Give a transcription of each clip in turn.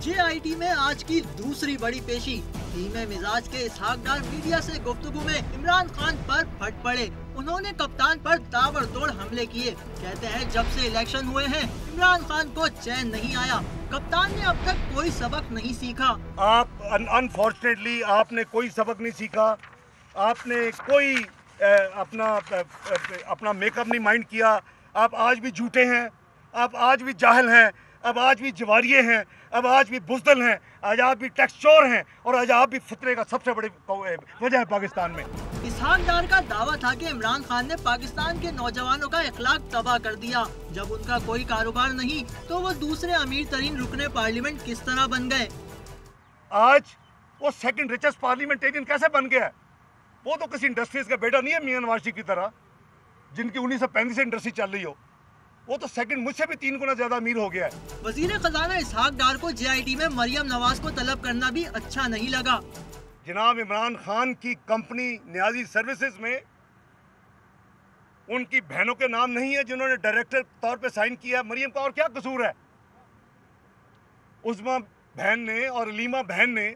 JIT में आज की दूसरी बड़ी पेशी। धीमे मिजाज के इसहाक डार मीडिया से गुफ्तगू में इमरान खान पर फट पड़े। उन्होंने कप्तान पर ताबड़तोड़ हमले किए। कहते हैं जब से इलेक्शन हुए हैं इमरान खान को चैन नहीं आया। कप्तान ने अब तक कोई सबक नहीं सीखा। आप अनफॉर्चुनेटली आपने कोई सबक नहीं सीखा। आपने कोई अपना मेकअप नहीं माइंड किया। आप आज भी झूठे हैं, आप आज भी जाहिल हैं, अब आज भी जवारिये हैं, अब आज भी बुज़दिल हैं, आज आप भी टैक्स चोर हैं और आज आप भी फितरे का सबसे बड़ी वजह है पाकिस्तान में। इसहाक डार का दावा था कि इमरान खान ने पाकिस्तान के नौजवानों का इखलाक तबाह कर दिया। जब उनका कोई कारोबार नहीं तो वो दूसरे अमीर तरीन रुकने पार्लियामेंट किस तरह बन गए। आज वो सेकंड रिचेस्ट पार्लियामेंटेरियन कैसे बन गया है? वो तो किसी इंडस्ट्रीज का बेटा नहीं है मियां नवाज शरीफ की तरह, जिनकी 1935 से इंडस्ट्री चल रही हो। वो तो सेकंड मुझसे भी 3 गुना ज्यादा अमीर हो गया है। वजीर खजाना इसहाक डार को JIT में मरियम नवाज को तलब करना भी अच्छा नहीं लगा। जनाब इमरान खान की कंपनी न्याजी सर्विसेज में उनकी बहनों के नाम नहीं है जिन्होंने डायरेक्टर तौर पे साइन किया। मरियम का और क्या कसूर है? उस्मा बहन ने और अलीमा बहन ने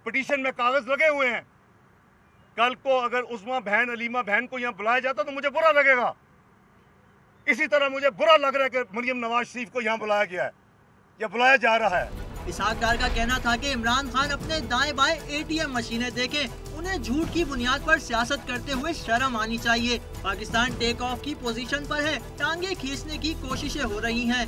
पिटीशन में कागज लगे हुए हैं। कल को अगर उस्मा बहन अलीमा बहन को यहाँ बुलाया जाता तो मुझे बुरा लगेगा। इसी तरह मुझे बुरा लग रहा है कि मरियम नवाज शरीफ को यहाँ बुलाया गया है या बुलाया जा रहा है। इसहाक डार का कहना था कि इमरान खान अपने दाएं बाएं ATM मशीनें देखें। उन्हें झूठ की बुनियाद पर सियासत करते हुए शर्म आनी चाहिए। पाकिस्तान टेक ऑफ की पोजीशन पर है, टांगे खींचने की कोशिशें हो रही हैं।